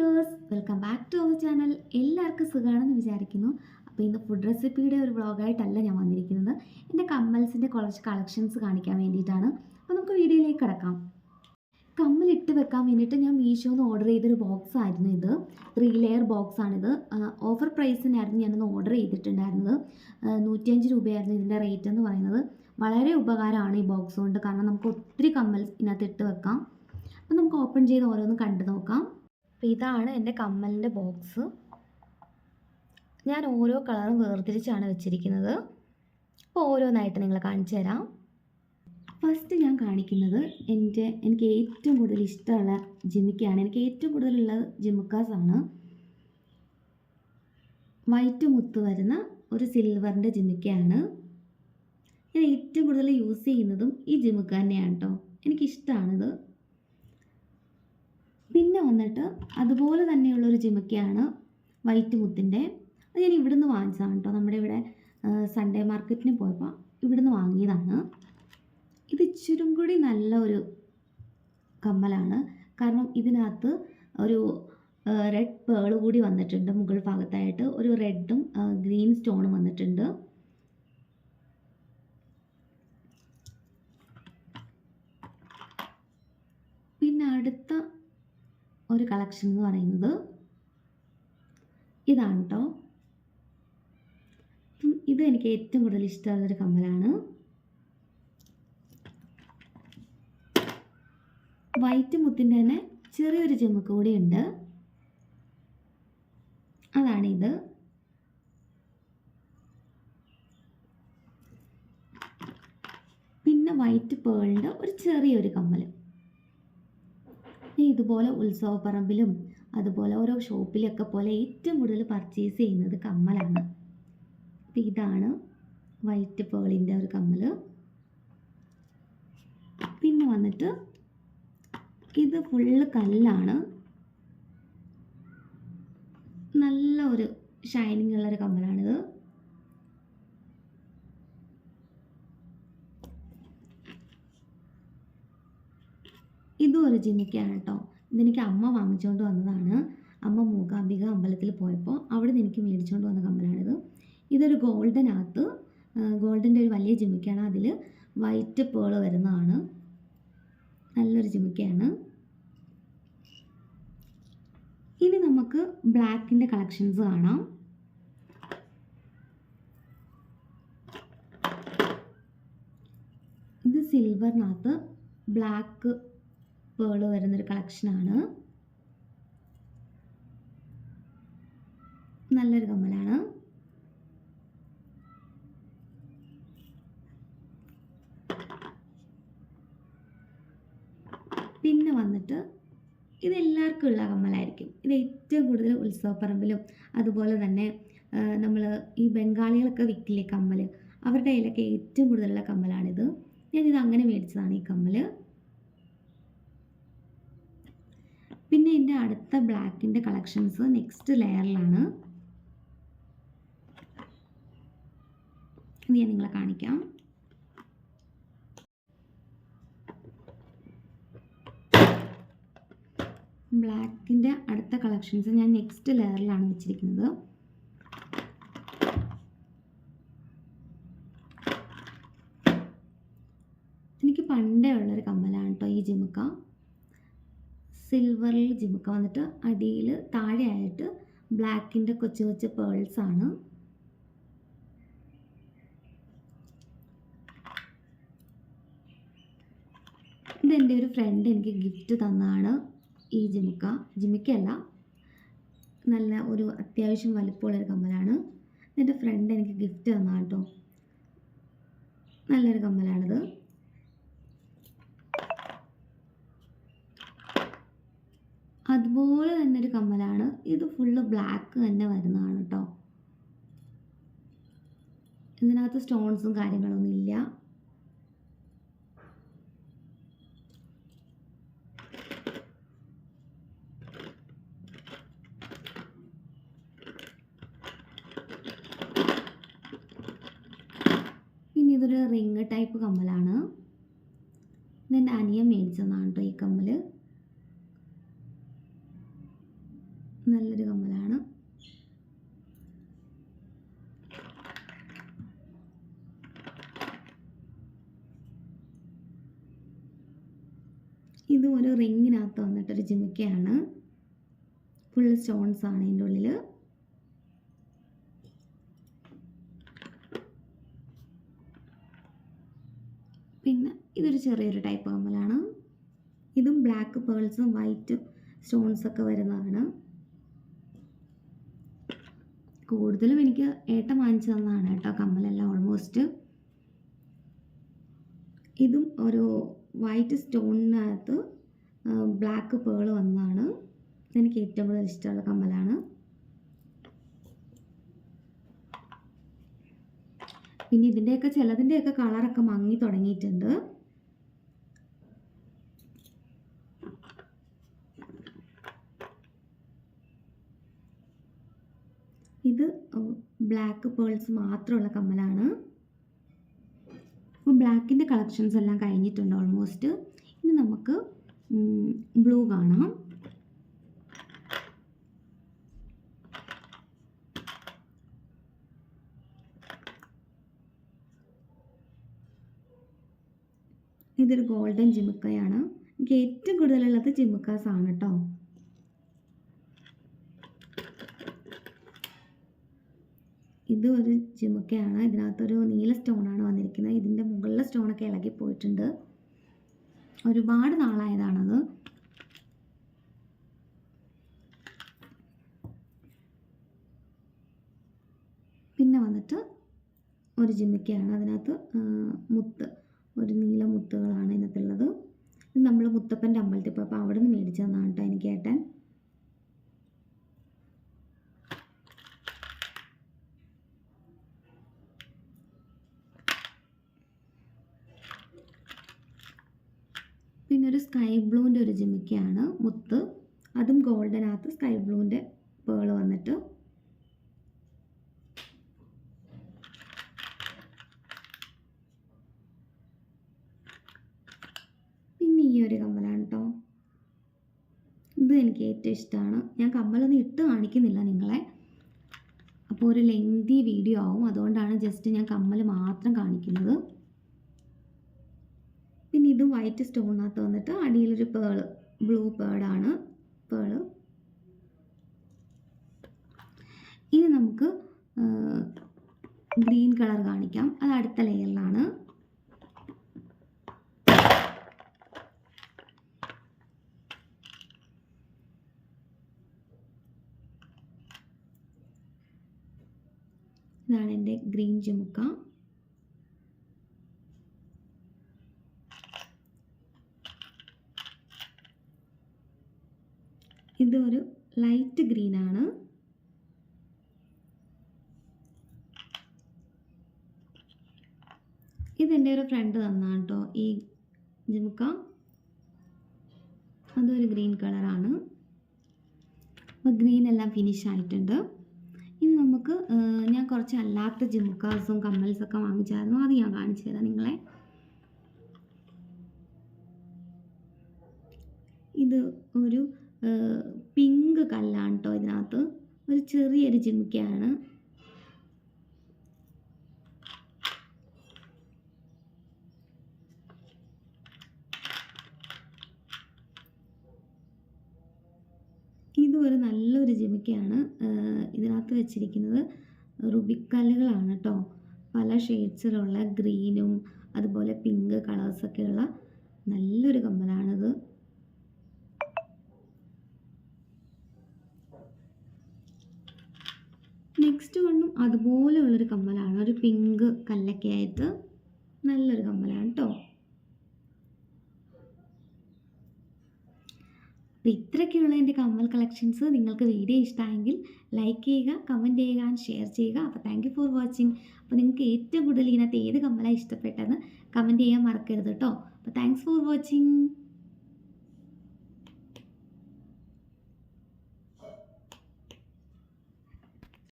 Dears, welcome back to our channel. എല്ലാവർക്കും സുഖമാണെന്ന് വിചാരിക്കുന്നു. അപ്പോൾ ഇന്ന് ഫുഡ് റെസിപ്പിയുടെ ഒരു വ്ളോഗായിട്ടല്ല ഞാൻ വന്നിരിക്കുന്നത്. എൻ്റെ കമ്മൽസിൻ്റെ കുറച്ച് കളക്ഷൻസ് കാണിക്കാൻ വേണ്ടിയിട്ടാണ്. അപ്പോൾ നമുക്ക് വീഡിയോയിലേക്ക് കിടക്കാം. കമ്മലിട്ട് വെക്കാൻ വേണ്ടിയിട്ട് ഞാൻ മീഷോന്ന് ഓർഡർ ചെയ്തൊരു ബോക്സ് ആയിരുന്നു ഇത്. 3 ലെയർ ബോക്സാണിത്. ഓഫർ പ്രൈസിനായിരുന്നു ഞാനൊന്ന് ഓർഡർ ചെയ്തിട്ടുണ്ടായിരുന്നത്. 105 രൂപയായിരുന്നു ഇതിൻ്റെ റേറ്റ് എന്ന് പറയുന്നത്. വളരെ ഉപകാരമാണ് ഈ ബോക്സ് കൊണ്ട്, കാരണം നമുക്ക് ഒത്തിരി കമ്മൽ ഇതിനകത്ത് ഇട്ട് വെക്കാം. അപ്പോൾ നമുക്ക് ഓപ്പൺ ചെയ്ത് ഓരോന്ന് കണ്ടു നോക്കാം. അപ്പോൾ ഇതാണ് എൻ്റെ കമ്മലിൻ്റെ ബോക്സ്. ഞാൻ ഓരോ കളറും വേർതിരിച്ചാണ് വെച്ചിരിക്കുന്നത്. അപ്പോൾ ഓരോന്നായിട്ട് നിങ്ങളെ കാണിച്ചു തരാം. ഫസ്റ്റ് ഞാൻ കാണിക്കുന്നത് എനിക്ക് ഏറ്റവും കൂടുതൽ ഇഷ്ടമുള്ള ജിമിക്കയാണ്. എനിക്ക് ഏറ്റവും കൂടുതലുള്ളത് ജിമുക്കാസാണ്. വൈറ്റ് മുത്ത് വരുന്ന ഒരു സിൽവറിൻ്റെ ജിമിക്കയാണ്. ഞാൻ ഏറ്റവും കൂടുതൽ യൂസ് ചെയ്യുന്നതും ഈ ജിമുക്ക തന്നെയാണ് കേട്ടോ. എനിക്കിഷ്ടമാണിത്. പിന്നെ വന്നിട്ട് അതുപോലെ തന്നെയുള്ളൊരു ജിമിക്കയാണ് വൈറ്റ് മുത്തിൻ്റെ. അത് ഞാൻ ഇവിടുന്ന് വാങ്ങിച്ചതാണ് കേട്ടോ. നമ്മുടെ ഇവിടെ സൺഡേ മാർക്കറ്റിന് പോയപ്പോൾ ഇവിടുന്ന് വാങ്ങിയതാണ്. ഇത് ഇച്ചിരും കൂടി നല്ല ഒരു കമ്മലാണ്, കാരണം ഇതിനകത്ത് ഒരു റെഡ് പേൾ കൂടി വന്നിട്ടുണ്ട്. മുകൾ ഭാഗത്തായിട്ട് ഒരു റെഡും ഗ്രീൻ സ്റ്റോണും വന്നിട്ടുണ്ട്. പിന്നെ അടുത്ത ഒരു കളക്ഷൻ എന്ന് പറയുന്നത് ഇതാണ് കേട്ടോ. ഇത് എനിക്ക് ഏറ്റവും കൂടുതൽ ഇഷ്ടമുള്ളൊരു കമ്മലാണ്. വൈറ്റ് മുത്തിൻ്റെ തന്നെ ചെറിയൊരു ജിമുക്ക് കൂടിയുണ്ട്. അതാണിത്. പിന്നെ വൈറ്റ് പേളിൻ്റെ ഒരു ചെറിയൊരു കമ്മൽ. ഇതുപോലെ ഉത്സവപ്പറമ്പിലും അതുപോലെ ഓരോ ഷോപ്പിലൊക്കെ പോലെ ഏറ്റവും കൂടുതൽ പർച്ചേസ് ചെയ്യുന്നത് കമ്മലാണ്. അപ്പോൾ ഇതാണ് വൈറ്റ് പേളിൻ്റെ ഒരു കമ്മൽ. പിന്നെ വന്നിട്ട് ഇത് ഫുള്ള് കല്ലാണ്. നല്ല ഒരു ഷൈനിങ് ഉള്ളൊരു കമ്മലാണിത്. ഇതും ഒരു ജിമിക്കയാണ് കേട്ടോ. ഇതെനിക്ക് അമ്മ വാങ്ങിച്ചുകൊണ്ട് വന്നതാണ്. അമ്മ മൂകാംബിക അമ്പലത്തിൽ പോയപ്പോൾ അവിടെ നിന്ന് എനിക്ക് മേടിച്ചുകൊണ്ട് വന്ന കമ്മലാണിത്. ഇതൊരു ഗോൾഡിൻ്റെ ഒരു വലിയ ജിമിക്കയാണ്. അതിൽ വൈറ്റ് പേൾ വരുന്നതാണ്. നല്ലൊരു ജിമിക്കയാണ്. ഇനി നമുക്ക് ബ്ലാക്കിൻ്റെ കളക്ഷൻസ് കാണാം. ഇത് സിൽവറിനകത്ത് ബ്ലാക്ക് പേൾ വരുന്നൊരു കളക്ഷനാണ്. നല്ലൊരു കമ്മലാണ്. പിന്നെ വന്നിട്ട് ഇതെല്ലാവർക്കും ഉള്ള കമ്മലായിരിക്കും. ഇത് ഏറ്റവും കൂടുതൽ ഉത്സവപ്പറമ്പിലും അതുപോലെ തന്നെ നമ്മൾ ഈ ബംഗാളികളൊക്കെ വിൽക്കില്ലേ കമ്മൽ, അവരുടെ കയ്യിലൊക്കെ ഏറ്റവും കൂടുതലുള്ള കമ്മലാണിത്. ഞാനിത് അങ്ങനെ മേടിച്ചതാണ് ഈ കമ്മൽ. പിന്നെ എൻ്റെ അടുത്ത ബ്ലാക്കിൻ്റെ കളക്ഷൻസ് നെക്സ്റ്റ് ലെയറിലാണ്. ഇത് ഞാൻ നിങ്ങളെ കാണിക്കാം. ബ്ലാക്കിൻ്റെ അടുത്ത കളക്ഷൻസ് ഞാൻ നെക്സ്റ്റ് ലെയറിലാണ് വെച്ചിരിക്കുന്നത്. എനിക്ക് പണ്ടേ ഉള്ളൊരു കമ്മലാണ് കേട്ടോ ഈ ജിമുക്ക. സിൽവറിൽ ജിമുക്ക വന്നിട്ട് അടിയിൽ താഴെയായിട്ട് ബ്ലാക്കിൻ്റെ കൊച്ചു കൊച്ചു പേൾസാണ്. ഇതെൻ്റെ ഒരു ഫ്രണ്ട് എനിക്ക് ഗിഫ്റ്റ് തന്നതാണ് ഈ ജിമിക്കല്ല, നല്ല ഒരു അത്യാവശ്യം വലിപ്പമുള്ളൊരു കമ്മലാണ്. എൻ്റെ ഫ്രണ്ട് എനിക്ക് ഗിഫ്റ്റ് തന്നതാണ് കേട്ടോ. നല്ലൊരു കമ്മലാണിത്. അതുപോലെ തന്നെ ഒരു കമ്മലാണ് ഇത്. ഫുള്ള് ബ്ലാക്ക് തന്നെ വരുന്നതാണ് കേട്ടോ. ഇതിനകത്ത് സ്റ്റോൺസും കാര്യങ്ങളൊന്നും ഇല്ല. പിന്നെ ഇതൊരു റിങ് ടൈപ്പ് കമ്മലാണ്. ഇതെൻ്റെ അനിയൻ മേടിച്ചതാണ് കേട്ടോ ഈ കമ്മൽ. നല്ലൊരു കമ്മലാണ്. ഇതും ഒരു റിങ്ങിനകത്ത് വന്നിട്ടൊരു ജിമിക്കയാണ്. ഫുൾ സ്റ്റോൺസ് ആണ് ഇതിൻ്റെ ഉള്ളിൽ. പിന്നെ ഇതൊരു ചെറിയൊരു ടൈപ്പ് കമ്മലാണ്. ഇതും ബ്ലാക്ക് പേൾസും വൈറ്റ് സ്റ്റോൺസൊക്കെ വരുന്നതാണ്. കൂടുതലും എനിക്ക് ഏട്ടൻ വാങ്ങിച്ചു തന്നതാണ് കേട്ടോ കമ്മലെല്ലാം ഓൾമോസ്റ്റ്. ഇതും ഒരു വൈറ്റ് സ്റ്റോണിനകത്ത് ബ്ലാക്ക് പേൾ വന്നതാണ്. എനിക്ക് ഏറ്റവും കൂടുതൽ ഇഷ്ടമുള്ള കമ്മലാണ്. പിന്നെ ഇതിൻ്റെയൊക്കെ ചിലതിൻ്റെയൊക്കെ കളറൊക്കെ മങ്ങി തുടങ്ങിയിട്ടുണ്ട്. ഇത് ബ്ലാക്ക് പേൾസ് മാത്രമുള്ള കമ്മലാണ്. അപ്പോൾ ബ്ലാക്കിൻ്റെ കളക്ഷൻസ് എല്ലാം കഴിഞ്ഞിട്ടുണ്ട് ഓൾമോസ്റ്റ്. ഇനി നമുക്ക് ബ്ലൂ കാണാം. ഇതൊരു ഗോൾഡൻ ജിമിക്കയാണ്. എനിക്ക് ഏറ്റവും കൂടുതലുള്ളത് ജിമിക്കാസ് ആണ് കേട്ടോ. ഇത് ഒരു ജിമിക്കയാണ്. ഇതിനകത്തൊരു നീല സ്റ്റോണാണ് വന്നിരിക്കുന്നത്. ഇതിൻ്റെ മുകളിലെ സ്റ്റോണൊക്കെ ഇളകി പോയിട്ടുണ്ട്. ഒരുപാട് നാളായതാണത്. പിന്നെ വന്നിട്ട് ഒരു ജിമിക്കയാണ്. അതിനകത്ത് മുത്ത്, ഒരു നീല മുത്തുകളാണ് ഇതിനകത്തുള്ളത്. ഇത് നമ്മൾ മുത്തപ്പൻ്റെ അമ്പലത്തിൽ പോയപ്പോൾ അവിടെ നിന്ന് മേടിച്ചു തന്നതാണ് കേട്ടോ എനിക്ക് ഏട്ടൻ. പിന്നെ ഒരു സ്കൈ ബ്ലൂവിൻ്റെ ഒരു ജിമിക്കയാണ് മുത്ത്. അതും ഗോൾഡനകത്ത് സ്കൈ ബ്ലൂവിൻ്റെ പേൾ വന്നിട്ട്. പിന്നെ ഈ ഒരു കമ്മലാണ് കേട്ടോ. ഇത് എനിക്ക് ഏറ്റവും ഇഷ്ടമാണ്. ഞാൻ കമ്മലൊന്നും ഇട്ട് കാണിക്കുന്നില്ല നിങ്ങളെ, അപ്പോൾ ഒരു ലെങ്തി വീഡിയോ ആവും. അതുകൊണ്ടാണ് ജസ്റ്റ് ഞാൻ കമ്മൽ മാത്രം കാണിക്കുന്നത്. പിന്നെ ഇത് വൈറ്റ് സ്റ്റോണിനകത്ത് വന്നിട്ട് അടിയിലൊരു പേള്, ബ്ലൂ പേളാണ് പേള്. ഇനി നമുക്ക് ഗ്രീൻ കളർ കാണിക്കാം. അത് അടുത്ത ലെയറിലാണ്. ഇതാണ് എൻ്റെ ഗ്രീൻ ജിമുക്ക. ഇതൊരു ലൈറ്റ് ഗ്രീനാണ്. ഇതെൻ്റെ ഒരു ഫ്രണ്ട് തന്നാണ് കേട്ടോ ഈ ജിമുക്ക. അതൊരു ഗ്രീൻ കളറാണ്. അപ്പോൾ ഗ്രീൻ എല്ലാം ഫിനിഷ് ആയിട്ടുണ്ട്. ഇനി നമുക്ക് ഞാൻ കുറച്ച് അല്ലാത്ത ജിമുക്കാസും കമ്മൽസൊക്കെ വാങ്ങിച്ചായിരുന്നു. അത് ഞാൻ കാണിച്ചു തരാം നിങ്ങളെ. ഇത് ഒരു പിങ്ക് കല്ലാണ് കേട്ടോ. ഇതിനകത്ത് ഒരു ചെറിയൊരു ജിമിക്കയാണ്. ഇതും ഒരു നല്ലൊരു ജിമിക്കയാണ്. ഇതിനകത്ത് വെച്ചിരിക്കുന്നത് റുബിക്കല്ലുകളാണ് കേട്ടോ. പല ഷെയ്ഡ്സിലുള്ള ഗ്രീനും അതുപോലെ പിങ്ക് കളേഴ്സൊക്കെയുള്ള നല്ലൊരു കമ്മലാണിത്. നെക്സ്റ്റ് വണ്ണും അതുപോലെയുള്ളൊരു കമ്മലാണ്. ഒരു പിങ്ക് കല്ലൊക്കെ ആയിട്ട് നല്ലൊരു കമ്മലാണ് കേട്ടോ. അപ്പോൾ ഇത്രയൊക്കെയുള്ള എൻ്റെ കമ്മൽ കളക്ഷൻസ്. നിങ്ങൾക്ക് വീഡിയോ ഇഷ്ടമായെങ്കിൽ ലൈക്ക് ചെയ്യുക, കമൻറ്റ് ചെയ്യുക, ഷെയർ ചെയ്യുക. അപ്പോൾ താങ്ക് യു ഫോർ വാച്ചിങ്. അപ്പോൾ നിങ്ങൾക്ക് ഏറ്റവും കൂടുതൽ ഇതിനകത്ത് ഏത് കമ്മലാണ് ഇഷ്ടപ്പെട്ടതെന്ന് കമൻറ്റ് ചെയ്യാൻ മറക്കരുത് കേട്ടോ. അപ്പോൾ താങ്ക്സ് ഫോർ വാച്ചിങ്.